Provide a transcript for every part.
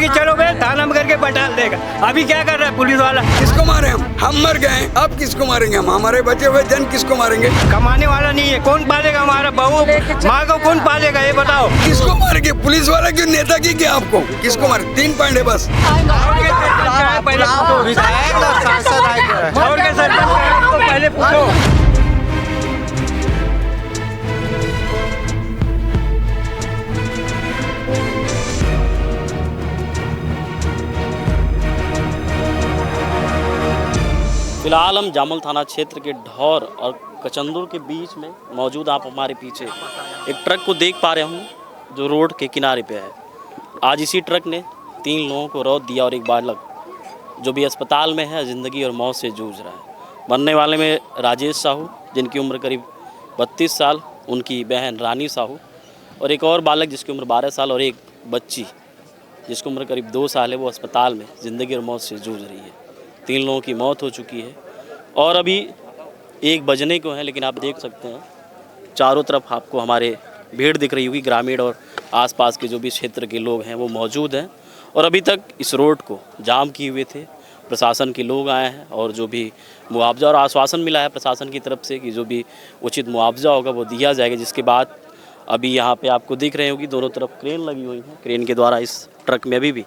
कि चलो भाई थाना में करके बटाल देगा। अभी क्या कर रहा है पुलिस वाला? किसको मारे हम मर गए, अब किसको मारेंगे हम? हमारे बचे हुए जन किसको मारेंगे? कमाने वाला नहीं है, कौन पालेगा हमारा बहू माँ को? कौन पालेगा ये बताओ? किसको मारेंगे? पुलिस वाला क्यों? नेता की क्या आपको? किसको मारे? 3 पॉइंट है बस। पहले पूछो। फिलहाल हम जामुल थाना क्षेत्र के ढौर और कचंदुर के बीच में मौजूद, आप हमारे पीछे एक ट्रक को देख पा रहे होंगे जो रोड के किनारे पे है। आज इसी ट्रक ने 3 लोगों को रौंद दिया और एक बालक जो भी अस्पताल में है, ज़िंदगी और मौत से जूझ रहा है। मरने वाले में राजेश साहू जिनकी उम्र करीब 32 साल, उनकी बहन रानी साहू और एक और बालक जिसकी उम्र 12 साल और एक बच्ची जिसकी उम्र करीब 2 साल है, वो अस्पताल में ज़िंदगी और मौत से जूझ रही है। 3 लोगों की मौत हो चुकी है और अभी 1 बजने को है, लेकिन आप देख सकते हैं चारों तरफ आपको हमारे भीड़ दिख रही होगी। ग्रामीण और आसपास के जो भी क्षेत्र के लोग हैं वो मौजूद हैं और अभी तक इस रोड को जाम किए हुए थे। प्रशासन के लोग आए हैं और जो भी मुआवजा और आश्वासन मिला है प्रशासन की तरफ से कि जो भी उचित मुआवजा होगा वो दिया जाएगा, जिसके बाद अभी यहाँ पे आपको दिख रहे होगी दोनों तरफ क्रेन लगी हुई है। क्रेन के द्वारा इस ट्रक में अभी भी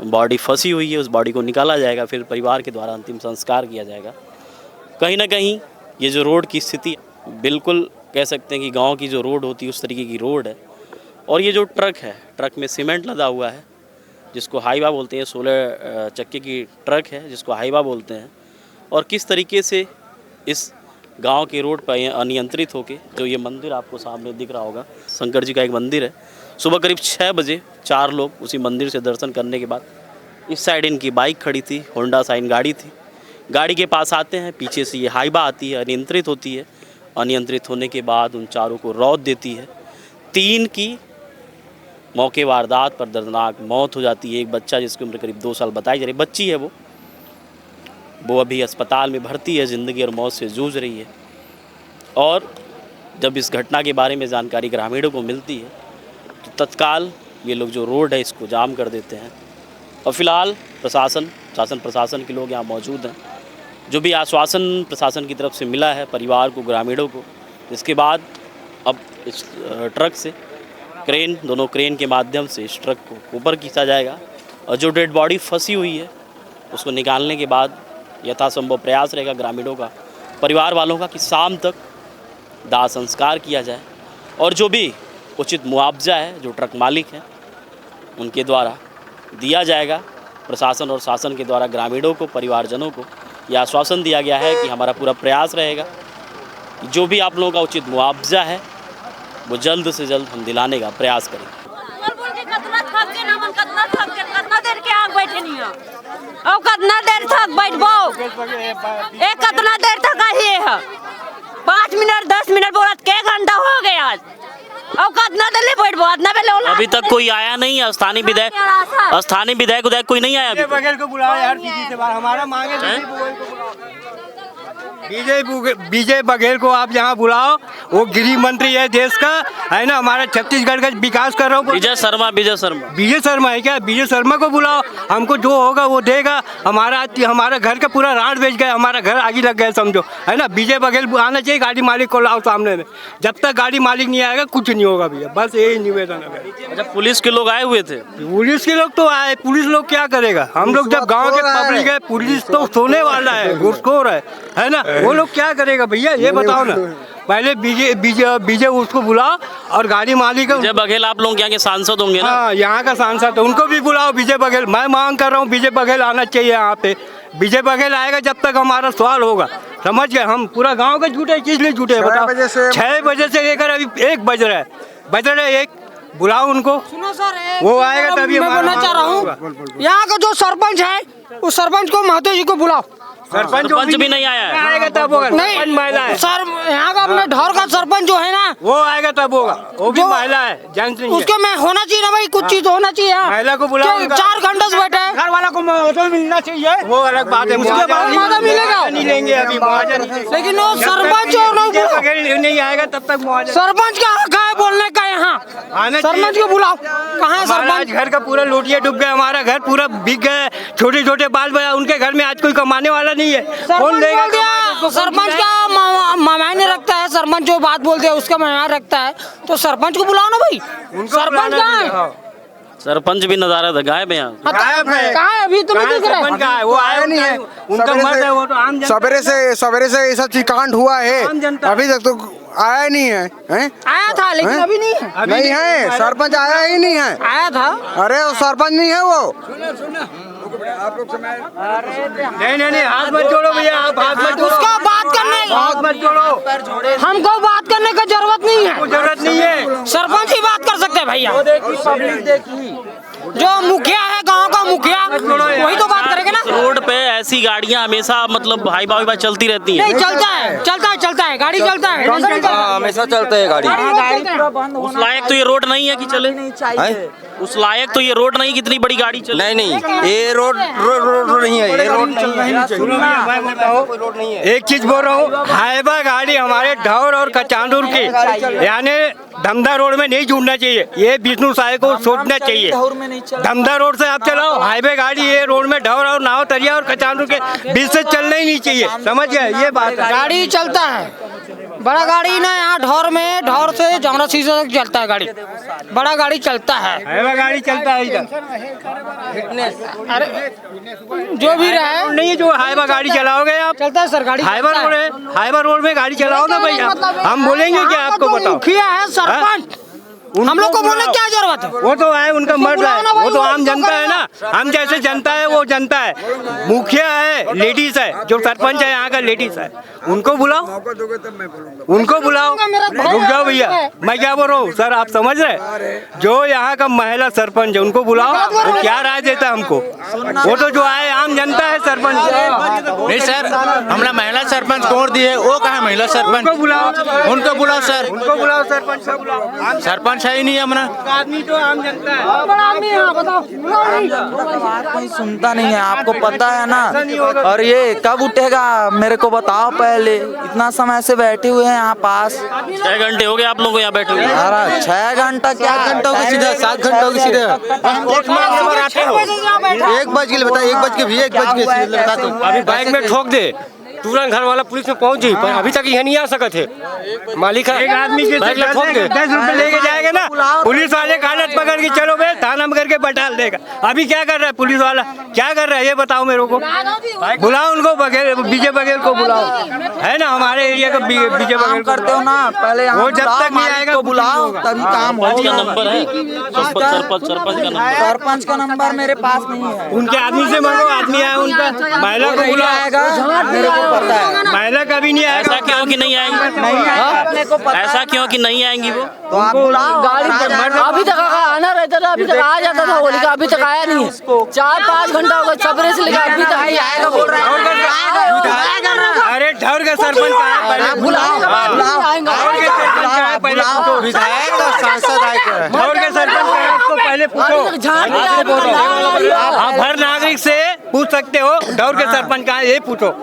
बॉडी फंसी हुई है, उस बॉडी को निकाला जाएगा, फिर परिवार के द्वारा अंतिम संस्कार किया जाएगा। कहीं ना कहीं ये जो रोड की स्थिति बिल्कुल कह सकते हैं कि गांव की जो रोड होती है उस तरीके की रोड है। और ये जो ट्रक है, ट्रक में सीमेंट लदा हुआ है जिसको हाईवा बोलते हैं, 16 चक्के की ट्रक है जिसको हाईवा बोलते हैं। और किस तरीके से इस गांव के रोड पर अनियंत्रित होके जो ये मंदिर आपको सामने दिख रहा होगा, शंकर जी का एक मंदिर है, सुबह करीब 6 बजे 4 लोग उसी मंदिर से दर्शन करने के बाद इस साइड इनकी बाइक खड़ी थी, होंडा साइन गाड़ी थी, गाड़ी के पास आते हैं, पीछे से ये हाईवा आती है, अनियंत्रित होती है। अनियंत्रित होने के बाद उन चारों को रौंद देती है। 3 की मौके वारदात पर दर्दनाक मौत हो जाती है। एक बच्चा जिसकी उम्र करीब 2 साल बताई जा रही, बच्ची है वो अभी अस्पताल में भर्ती है, ज़िंदगी और मौत से जूझ रही है। और जब इस घटना के बारे में जानकारी ग्रामीणों को मिलती है तो तत्काल ये लोग जो रोड है इसको जाम कर देते हैं। और फिलहाल प्रशासन के लोग यहाँ मौजूद हैं। जो भी आश्वासन प्रशासन की तरफ से मिला है परिवार को, ग्रामीणों को, इसके बाद अब इस ट्रक से दोनों क्रेन के माध्यम से इस ट्रक को ऊपर खींचा जाएगा और जो डेड बॉडी फंसी हुई है उसको निकालने के बाद यथासंभव प्रयास रहेगा ग्रामीणों का, परिवार वालों का, कि शाम तक दाह संस्कार किया जाए और जो भी उचित मुआवजा है जो ट्रक मालिक हैं उनके द्वारा दिया जाएगा। प्रशासन और शासन के द्वारा ग्रामीणों को, परिवारजनों को यह आश्वासन दिया गया है कि हमारा पूरा प्रयास रहेगा कि जो भी आप लोगों का उचित मुआवजा है वो जल्द से जल्द हम दिलाने का प्रयास करेंगे। कितना देर तक बैठबो? कितना देर तक आई है? 5 मिनट 10 मिनट बोला, के घंटा हो गया आज? और कितना देर ले बैठबो? अभी तक कोई आया नहीं है। स्थानीय विधायक कोई नहीं आया अभी। बघेल को बुलाओ यार, किसी से बात हमारा मांगे। विजय बघेल को आप यहाँ बुलाओ, वो गृह मंत्री है देश का, है ना, हमारा छत्तीसगढ़ का विकास कर रहा हूँ। विजय शर्मा है क्या? विजय शर्मा को बुलाओ, हमको जो होगा वो देगा। हमारा घर का पूरा राड बेच गया, हमारा घर आगे लग गया समझो, है ना। विजय बघेल आना चाहिए, गाड़ी मालिक को लाओ सामने में। जब तक गाड़ी मालिक नहीं आएगा कुछ नहीं होगा भैया, बस यही निवेदन है। अच्छा, पुलिस के लोग आए हुए थे? पुलिस के लोग तो आए, पुलिस लोग क्या करेगा? हम लोग जब गाँव के पब्लिक है, पुलिस तो सोने वाला है, घुसखोर है ना। वो लोग क्या करेगा भैया, ये बताओ ना। पहले बीजे उसको बुलाओ और गाड़ी मालिक है। विजय बघेल आप लोग यहाँ के सांसद होंगे ना? हाँ, यहाँ का सांसद, उनको भी बुलाओ। विजय बघेल, मैं मांग कर रहा हूँ, विजय बघेल आना चाहिए यहाँ पे। विजय बघेल आएगा जब तक हमारा सवाल होगा, समझ गए। हम पूरा गाँव का झूठे, किस लिए झूठे बताओ? 6 बजे से लेकर अभी 1 बज रहा है, 1 बुलाओ उनको। सुनो सर, वो आएगा तभी। मैं बोलना चाह रहा हूँ, यहाँ का जो सरपंच है उस सरपंच को, महतो जी को बुलाओ। सरपंच भी नहीं आया है। आएगा तब होगा। सरपंच महिला है, सर यहाँ का अपने ढौर का सरपंच जो है ना, वो आएगा तब होगा। वो भी जो- महिला है, जेंट्स नहीं है। उसके में होना चाहिए ना भाई, कुछ चीज होना चाहिए यहाँ। महिला को बुलाओ, क्या 4 घंटे से बैठे हैं। घर वाला को मुआवजा मिलना चाहिए, वो अलग बात है। उसके बाद मुआवजा मिलेगा। नहीं लेंगे अभी मुआवजा नहीं लेंगे। लेकिन वो सरपंच और लोग बीजे बघेल नहीं आएगा तब तक मुआवजा। सरपंच का हक है बोलने का यहाँ। आना सरपंच को बुलाओ। कहाँ है हमारा आज सरपंच? घर का पूरा लोटिया डूब गया, हमारा घर पूरा बिक गया। छोटे छोटे बाल बच्चा, उनके घर में आज कोई कमाने वाला नहीं है। कौन सरपंच देगा बोल दिया, सरपंच का मायने रखता है। सरपंच जो बात बोल दिया उसका मायने रखता है, तो सरपंच को बुलाओ ना भाई। सरपंच कहाँ है? सरपंच भी नजारा था, गायब है यहाँ। गायब है। कहाँ है? अभी तो नहीं दिख रहा है। सरपंच कहाँ है? वो आया नहीं है, उनका मर्द है, वो तो आम जनता। सवेरे से ये सब चीज कांड हुआ आम है, जनता। अभी तक तो आया नहीं है, हैं? आया था लेकिन हैं? अभी नहीं है। अभी नहीं है, सरपंच आया ही नहीं है। आया था। अरे वो सरपंच नहीं है वो। नहीं, हाथ मत जोड़ो भैया, आप हाथ मत जोड़ो। उसका बात करने, हाथ मत जोड़ो, हमको बात करने की जरूरत नहीं है। कोई जरूरत नहीं है। सरपंच ही बात कर सकते हैं भैया। पब्लिक देखी, जो मुखिया है गांव का मुखिया, वही तो बात करेंगे ना। रोड पे ऐसी गाड़ियाँ हमेशा मतलब हाई बाई चलती रहती हैं। नहीं चलता है, चलता है, गाड़ी चलता है। हमेशा चलते है गाड़ी। उस लायक तो ये रोड नहीं है कि चले। उस लायक तो ये रोड नहीं, कितनी बड़ी गाड़ी चले। नहीं ये रोड नहीं है, ये रोड नहीं है। सुनो भैया, मैं बोलता हूँ, एक चीज बोल रहा हूँ, हाईवा गाड़ी हमारे ढौर और कचांदूर की यानी धमदा रोड में नहीं जुड़ना चाहिए। ये विष्णु साय को सोचना चाहिए। धमदा रोड से आप चलाओ, हाईवे गाड़ी ये रोड में ढौर और नाव तरिया और कचांदूर के बीच से चलना ही नहीं चाहिए। समझ गए? ये बात है। गाड़ी चलता है, बड़ा गाड़ी ना यहाँ ढौर में, ढौर से जमरा सीसा तक चलता है गाड़ी, बड़ा गाड़ी चलता है। हाईवा गाड़ी चलता है इधर, अरे जो भी रहे नहीं है जो हाईवा गाड़ी चलाओगे आप। चलता है सर, गाड़ी हाईवा चलता रोड है, हाईवा रोड में गाड़ी चलाओ ना भैया। मतलब हम बोलेंगे क्या यहाँ का आपको? जो बताओ। मुखिया है सरपंच, हम लोग को बोलने क्या जरूरत है? वो तो है, उनका मर्द बुलाओ ना है, भाई, वो तो वो आम तो जनता है ना। हम जैसे जनता है वो जनता है। मुखिया है, लेडीज है, जो सरपंच है यहाँ का लेडीज है, उनको बुलाओ, उनको बुलाओ। रुक जाओ भैया, मैं क्या बोल रहा हूँ सर, आप समझ रहे? जो यहाँ का महिला सरपंच है उनको बुलाओ, वो क्या राय देता है हमको? वो तो जो आए आम जनता है सरपंच। नहीं सर, हमारा महिला सरपंच कौन दिए, वो कहा महिला सरपंच, उनको बुलाओ, उनको बुलाओ सर। उनको बुलाओ, सरपंच को बुलाओ। सरपंच है ही नहीं हमारा। आदमी तो आम जनता है। बड़ा आदमी है, बताओ। कोई सुनता नहीं है, आपको पता है ना। और ये कब उठेगा मेरे को बताओ पहले। इतना समय से बैठे हुए हैं यहाँ पास। 6 घंटे हो गए आप लोगों को यहाँ बैठे हुए। अरे 6 घंटा क्या, 7 घंटों के सीधे 7 घंटों के सीधे 1 बज के लिए बता, 1 बज के भी 1 बज के सीधे बता। तो अभी बाइक में ठोक दे, तुरंत घर वाला पुलिस में पहुंची, पर अभी तक यहाँ नहीं आ सके थे। मालिक एक आदमी के बाइक में ठोक दे। 10 रुपए लेके जाएगा ना, पुलिस वाले कागज पकड़ के चलो बे थाना में करके बैठाल देगा। अभी क्या कर रहा है पुलिस वाला, क्या कर रहा है ये बताओ मेरे को। बुलाओ उनको, बघेल बीजे बघेल को बुलाओ, है ना हमारे एरिया का बीजे बघेल काम को करते हो बुलाओ। ना, पहले वो जब तक नहीं आएगा तो बुलाओ तभी काम सरपंच का होगा। नंबर है, सरपंच का नंबर। सरपंच का नंबर मेरे पास नहीं है। उनके आदमी से मांगो, आदमी आया उनका, महिला को बुलाओ। आएगा मेरे को पता है। महिला कभी नहीं आएगा। ऐसा क्यों कि नहीं आएंगी? नहीं आएगा, अपने को पता ऐसा क्यों कि नहीं आएंगी वो? तो आप बुलाओ। अभी तक आना रहता था, अभी तक आ जाता था होली का, अभी तक आया नहीं है। 4-5 घंटा हो गया सवेरे से लेकर अभी तक नहीं आएगा। बोल रहा है अरे ढौर का सरपंच कहाँ है पहले बुलाओ, बुलाओ। ढौर के सरपंच कहाँ है पहले पूछो। विधायक और सांसद आए। ढौर के सरपंच कहाँ है उसको पहले पूछो। आप हर नागरिक से पूछ सकते हो ढौर के सरपंच कहाँ है, ये पूछो।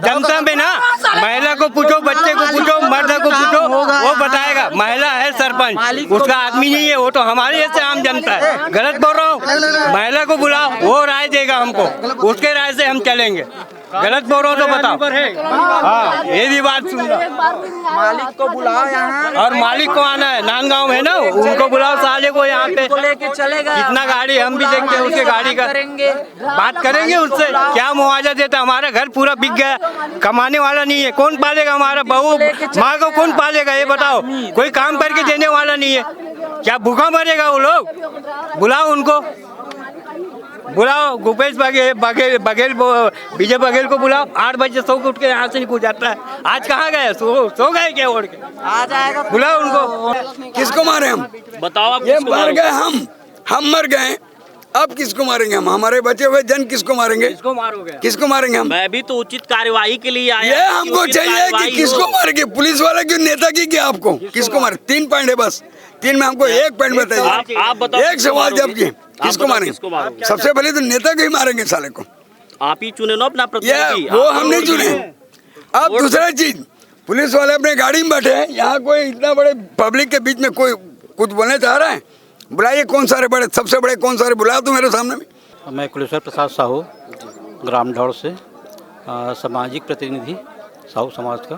जनता में ना महिला को पूछो, बच्चे को पूछो, मर्द को पूछो, वो बताएगा। महिला है सरपंच, उसका आदमी नहीं है, वो तो हमारे जैसे आम जनता है। गलत बोल रहा हूँ? महिला को बुलाओ, वो राय देगा हमको, उसके राय से हम चलेंगे। गलत बोल रहा हूँ तो बताओ। हाँ, ये भी बात सुन लो। मालिक को बुलाओ यहाँ। और मालिक को आना है, नांदगांव है ना, उनको बुलाओ साले को यहाँ पे। लेके चलेगा कितना गाड़ी हम भी देखते हैं उसके गाड़ी का, करेंगे। बात करेंगे उससे, क्या मुआवजा देता। हमारा घर पूरा बिक गया, कमाने वाला नहीं है, कौन पालेगा हमारा बहू माँ को, कौन पालेगा ये बताओ। कोई काम करके देने वाला नहीं है, क्या भूखा मरेगा वो लोग। बुलाओ उनको, बुलाओ भूपेश बघेल विजय बघेल को बुलाओ। 8 बजे सो के उठ के यहाँ से निकल जाता है। आज कहाँ गए, सो गए क्या ओढ़ के? आ जाएगा। बुलाओ उनको। किसको मारे हम? बताओ आप ये किसको मर मारोगे? गए, हम मर गए। अब किसको मारेंगे हम? हमारे बचे हुए जन किसको मारेंगे? किसको मारोगे? किसको मारेंगे हम? मैं भी तो उचित कार्यवाही के लिए आया ये हूं कि हमको उचित चाहिए कि कार्यवाही किसको हो। मारेंगे? पुलिस वाले क्यों, नेता की क्या आपको? किसको मारे? 3 पॉइंट है बस, 3 में हमको 1 पॉइंट बताइए। आप बताओ एक सवाल जब की किसको बताओ मारेंगे? किसको मारोगे? सबसे पहले तो नेता को ही मारेंगे साले को। आप ही चुने ना अपना ये प्रतिनिधि। वो आप हम नहीं वोट चुने। दिए। अब दूसरा चीज, पुलिस वाले अपने गाड़ी में बैठे हैं, यहाँ कोई इतना बड़े पब्लिक के बीच में कोई कुछ बोलने चाह रहा है? बुलाइए, कौन सारे बड़े, सबसे बड़े कौन सारे, बुलाओ तो मेरे सामने में। मैं कुलेश्वर प्रसाद साहू, ग्राम ढौड़ से सामाजिक प्रतिनिधि साहू समाज का।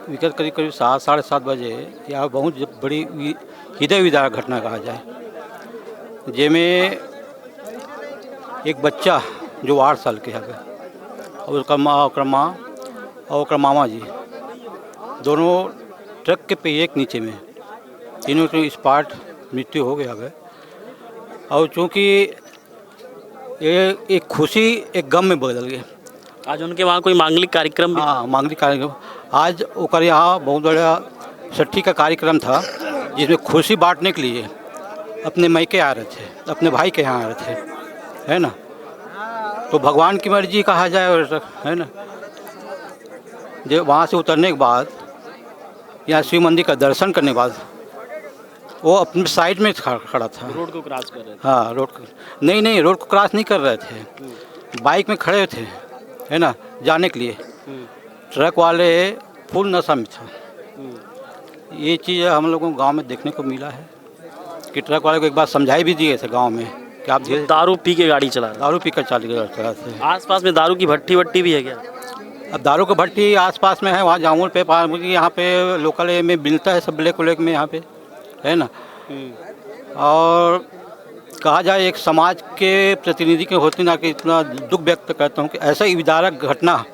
विगत करीब करीब 7 साढ़े 7 बजे यहाँ बहुत बड़ी हृदय विदारक घटना कहा जाए, जिसमें एक बच्चा जो 8 साल के है और उसका माँ और मामा जी दोनों ट्रक के पहिए के नीचे में, तीनों की स्पॉट मृत्यु हो गया है। और चूँकि ये एक खुशी एक गम में बदल गई। आज उनके वहाँ कोई मांगलिक कार्यक्रम भी? हाँ, मांगलिक कार्यक्रम आज ओकर यहाँ बहुत बड़ा छठी का कार्यक्रम था, जिसमें खुशी बांटने के लिए अपने मैके आ रहे थे, अपने भाई के यहाँ आ रहे थे, है ना। तो भगवान की मर्जी कहा जाए, और है ना, जो वहाँ से उतरने के बाद यहाँ शिव मंदिर का दर्शन करने के बाद वो अपने साइड में खड़ा था। रोड को क्रॉस कर रहे थे? हाँ, नहीं रोड को क्रॉस नहीं कर रहे थे, बाइक में खड़े थे, है ना, जाने के लिए। ट्रक वाले फुल नशा में था। ये चीज़ हम लोगों को गांव में देखने को मिला है कि ट्रक वाले को एक बार समझाई भी दिए थे गांव में कि आप धीरे, दारू पी के गाड़ी चला रहे दारू पी कर चला थे। आसपास में दारू की भट्टी वट्टी भी है क्या? अब दारू की भट्टी आसपास में है, वहाँ जामुन पे यहाँ पे लोकल में मिलता है सब ब्लैक व्लैक में यहाँ पे, है ना। और कहा जाए एक समाज के प्रतिनिधि के होते ना कि इतना दुख व्यक्त करता हूँ कि ऐसा ही विदारक घटना।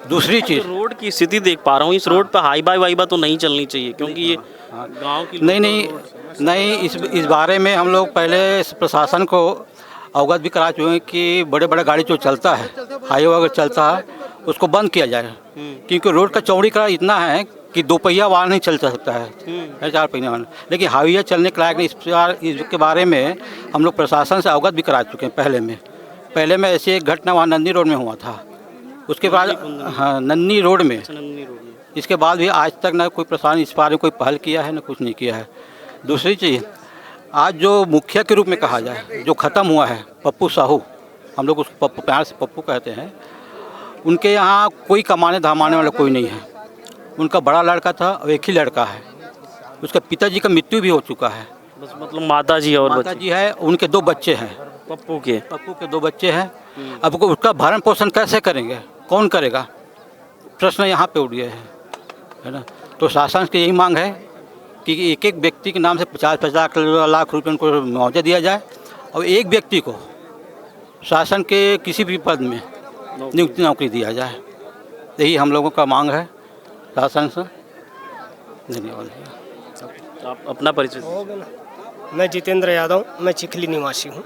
दूसरी चीज़, रोड की स्थिति देख पा रहा हूँ, इस रोड पर हाईबा वाईबा तो नहीं चलनी चाहिए, क्योंकि ये गांव की नहीं इस बारे में हम लोग पहले प्रशासन को अवगत भी करा चुके हैं कि बड़े बड़े गाड़ी जो चलता है, हाईवे अगर चलता है उसको बंद किया जाए, क्योंकि रोड का चौड़ीकरण इतना है कि 2 पहिया वाहन नहीं चल सकता है, 4 पहिया वाहन, लेकिन हाईवे चलने के लायक नहीं। इसके बारे में हम लोग प्रशासन से अवगत भी करा चुके हैं पहले में ऐसी एक घटना वहाँ नन्नी रोड में हुआ था। उसके बाद हाँ, नन्नी रोड में, इसके बाद भी आज तक ना कोई प्रशासन इस बारे में कोई पहल किया है, ना कुछ नहीं किया है। दूसरी चीज़, आज जो मुखिया के रूप में कहा जाए, जो ख़त्म हुआ है पप्पू साहू, हम लोग उसको पप्पू, प्यार से पप्पू कहते हैं, उनके यहाँ कोई कमाने धमाने वाला कोई नहीं है। उनका बड़ा लड़का था और एक ही लड़का है, उसके पिताजी का मृत्यु भी हो चुका है। बस मतलब माता जी और माता जी है, उनके 2 बच्चे हैं, पप्पू के 2 बच्चे हैं। अब उसका भरण पोषण कैसे करेंगे, कौन करेगा, प्रश्न यहाँ पे उठ गए हैं, है ना। तो शासन की यही मांग है कि एक एक व्यक्ति के नाम से 50-50 लाख रुपये उनको मुआवजा दिया जाए और एक व्यक्ति को शासन के किसी भी पद में नियुक्ति नौकरी दिया जाए। यही हम लोगों का मांग है शासन से। धन्यवाद। आप अपना परिचय? मैं जितेंद्र यादव, मैं चिखली निवासी हूँ।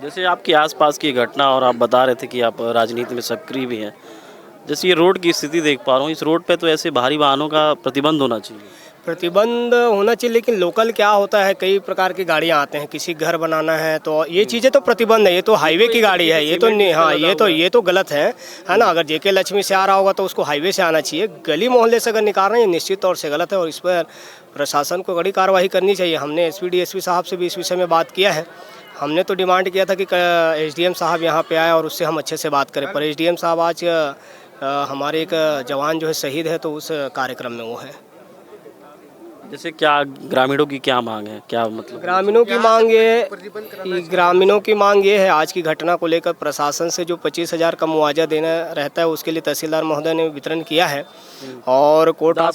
जैसे आपके आसपास की घटना, और आप बता रहे थे कि आप राजनीति में सक्रिय भी हैं, जैसे ये रोड की स्थिति देख पा रहा हूँ, इस रोड पे तो ऐसे भारी वाहनों का प्रतिबंध होना चाहिए। प्रतिबंध होना चाहिए, लेकिन लोकल क्या होता है, कई प्रकार की गाड़ियाँ आते हैं, किसी घर बनाना है तो ये चीज़ें तो प्रतिबंध है। ये तो हाईवे की गाड़ी है, ये तो नहीं, हाँ ये तो गलत है ना। अगर जेके लक्ष्मी से आ रहा होगा तो उसको हाईवे से आना चाहिए। गली मोहल्ले से अगर निकाल रहे हैं, ये निश्चित तौर से गलत है और इस पर प्रशासन को कड़ी कार्रवाई करनी चाहिए। हमने एसपी डीएसपी साहब से भी इस विषय में बात किया है। हमने तो डिमांड किया था कि एसडीएम साहब यहाँ पे आए और उससे हम अच्छे से बात करें, पर एसडीएम साहब आज हमारे एक जवान जो है शहीद है, तो उस कार्यक्रम में वो है। जैसे क्या ग्रामीणों की क्या मांग है, क्या मतलब? ग्रामीणों की मांग ये है, आज की घटना को लेकर प्रशासन से जो 25,000 का मुआवजा देना रहता है, उसके लिए तहसीलदार महोदय ने वितरण किया है। और कोर्ट दाह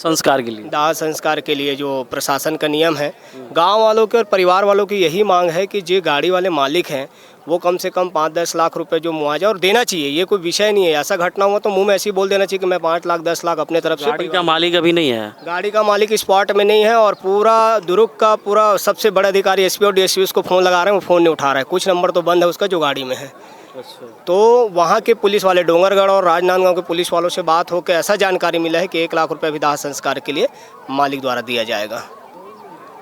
संस्कार के लिए जो प्रशासन का नियम है, गांव वालों के और परिवार वालों की यही मांग है कि जो गाड़ी वाले मालिक हैं वो कम से कम 5-10 लाख रुपए जो मुआवजा और देना चाहिए। ये कोई विषय नहीं है, ऐसा घटना हुआ तो मुंह में ऐसे ही बोल देना चाहिए कि मैं 5 लाख 10 लाख अपने तरफ से। गाड़ी का मालिक अभी नहीं है, गाड़ी का मालिक स्पॉट में नहीं है, और पूरा दुरुक का पूरा सबसे बड़ा अधिकारी एसपी और डीएसपी उसको फ़ोन लगा रहे हैं, वो फ़ोन नहीं उठा रहा है। कुछ नंबर तो बंद है उसका जो गाड़ी में है। तो वहाँ के पुलिस वाले, डोंगरगढ़ और राजनांदगांव के पुलिस वालों से बात होकर ऐसा जानकारी मिला है कि 1 लाख रुपये भी दाह संस्कार के लिए मालिक द्वारा दिया जाएगा।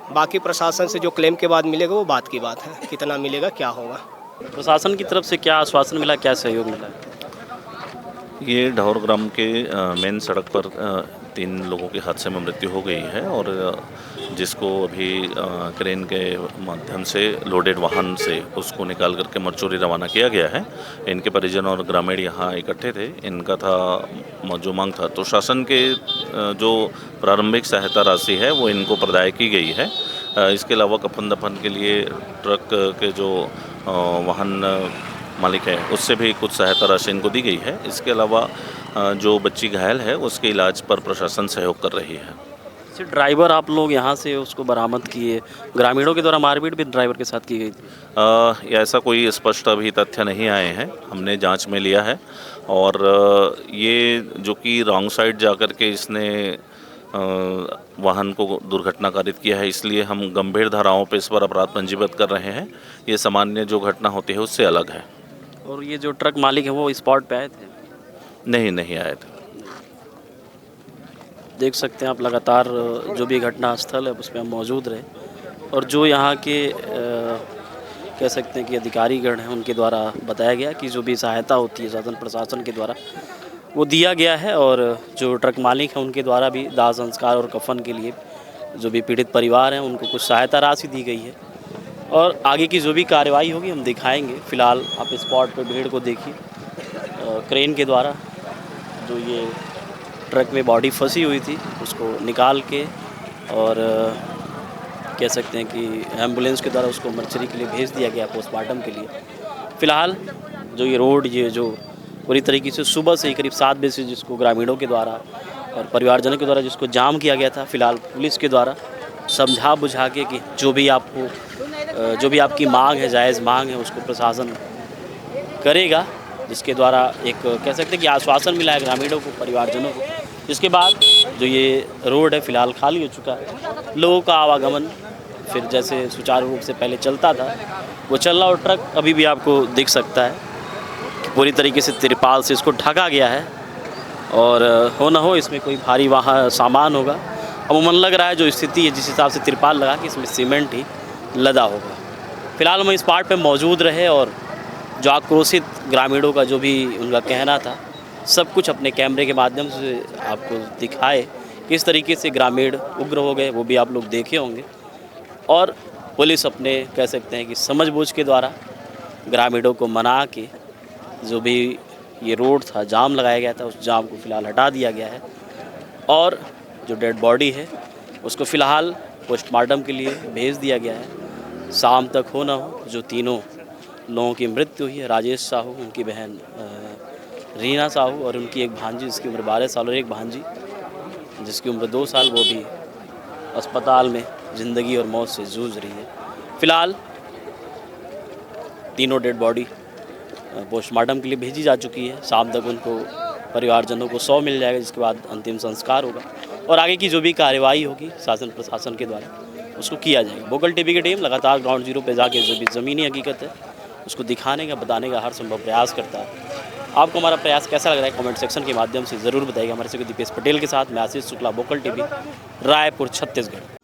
बाकी प्रशासन से जो क्लेम के बाद मिलेगा वो बात की बात है, कितना मिलेगा क्या होगा। प्रशासन की तरफ से क्या आश्वासन मिला, क्या सहयोग मिला? ये ढौर ग्राम के मेन सड़क पर 3 लोगों की हादसे में मृत्यु हो गई है और जिसको अभी क्रेन के माध्यम से लोडेड वाहन से उसको निकाल करके मरचोरी रवाना किया गया है। इनके परिजन और ग्रामीण यहाँ इकट्ठे थे। इनका था जो मांग था तो शासन के जो प्रारंभिक सहायता राशि है वो इनको प्रदाय की गई है। इसके अलावा कफन दफन के लिए ट्रक के जो वाहन मालिक है उससे भी कुछ सहायता राशि इनको दी गई है। इसके अलावा जो बच्ची घायल है उसके इलाज पर प्रशासन सहयोग कर रही है। ड्राइवर आप लोग यहाँ से उसको बरामद किए, ग्रामीणों के द्वारा मारपीट भी ड्राइवर के साथ की गई थी? ऐसा कोई स्पष्ट अभी तथ्य नहीं आए हैं, हमने जांच में लिया है और ये जो कि रॉन्ग साइड जाकर के इसने वाहन को दुर्घटना कारित किया है, इसलिए हम गंभीर धाराओं पर इस पर अपराध पंजीबद्ध कर रहे हैं। ये सामान्य जो घटना होती है उससे अलग है। और ये जो ट्रक मालिक है वो स्पॉट पे आए थे? नहीं आए थे। देख सकते हैं आप लगातार जो भी घटना स्थल है उस पर हम मौजूद रहे और जो यहाँ के कह सकते हैं कि अधिकारीगण हैं उनके द्वारा बताया गया कि जो भी सहायता होती है शासन प्रशासन के द्वारा वो दिया गया है और जो ट्रक मालिक हैं उनके द्वारा भी दाह संस्कार और कफन के लिए जो भी पीड़ित परिवार हैं उनको कुछ सहायता राशि दी गई है और आगे की जो भी कार्रवाई होगी हम दिखाएंगे। फ़िलहाल आप स्पॉट पर भीड़ को देखिए, क्रेन के द्वारा जो ये ट्रक में बॉडी फंसी हुई थी उसको निकाल के और कह सकते हैं कि एम्बुलेंस के द्वारा उसको मर्चरी के लिए भेज दिया गया पोस्टमार्टम के लिए। फ़िलहाल जो ये रोड ये जो पूरी तरीके से सुबह से ही करीब 7 बजे से जिसको ग्रामीणों के द्वारा और परिवारजनों के द्वारा जिसको जाम किया गया था, फ़िलहाल पुलिस के द्वारा समझा बुझा के कि जो भी आपकी मांग है, जायज़ मांग है उसको प्रशासन करेगा, जिसके द्वारा एक कह सकते हैं कि आश्वासन मिला है ग्रामीणों को, परिवारजनों को। जिसके बाद जो ये रोड है फ़िलहाल खाली हो चुका है, लोगों का आवागमन फिर जैसे सुचारू रूप से पहले चलता था वो चल रहा और ट्रक अभी भी आपको दिख सकता है कि पूरी तरीके से तिरपाल से इसको ढका गया है और हो ना हो इसमें कोई भारी वहाँ सामान होगा। अमूमन लग रहा है जो स्थिति है जिस हिसाब से तिरपाल लगा कि इसमें सीमेंट ही लदा होगा। फ़िलहाल हम इस पार्ट पे मौजूद रहे और जो आक्रोशित ग्रामीणों का जो भी उनका कहना था सब कुछ अपने कैमरे के माध्यम से आपको दिखाए। किस तरीके से ग्रामीण उग्र हो गए वो भी आप लोग देखे होंगे और पुलिस अपने कह सकते हैं कि समझबूझ के द्वारा ग्रामीणों को मना के जो भी ये रोड था जाम लगाया गया था उस जाम को फ़िलहाल हटा दिया गया है और जो डेड बॉडी है उसको फ़िलहाल पोस्टमार्टम के लिए भेज दिया गया है। शाम तक हो ना हो जो तीनों लोगों की मृत्यु हुई है, राजेश साहू, उनकी बहन रीना साहू और उनकी एक भांजी जिसकी उम्र 12 साल और एक भांजी जिसकी उम्र 2 साल, वो भी अस्पताल में ज़िंदगी और मौत से जूझ रही है। फ़िलहाल तीनों डेड बॉडी पोस्टमार्टम के लिए भेजी जा चुकी है। शाम तक उनको परिवारजनों को 100 मिल जाएगा जिसके बाद अंतिम संस्कार होगा और आगे की जो भी कार्रवाई होगी शासन प्रशासन के द्वारा उसको किया जाएगा। वोकल टीवी की टीम लगातार ग्राउंड जीरो पे जाके जो भी ज़मीनी हकीकत है उसको दिखाने का, बताने का हर संभव प्रयास करता है। आपको हमारा प्रयास कैसा लग रहा है कमेंट सेक्शन के माध्यम से ज़रूर बताइएगा। हमारे से दीपेश पटेल के साथ मैं आशीष शुक्ला, वोकल टीवी, रायपुर, छत्तीसगढ़।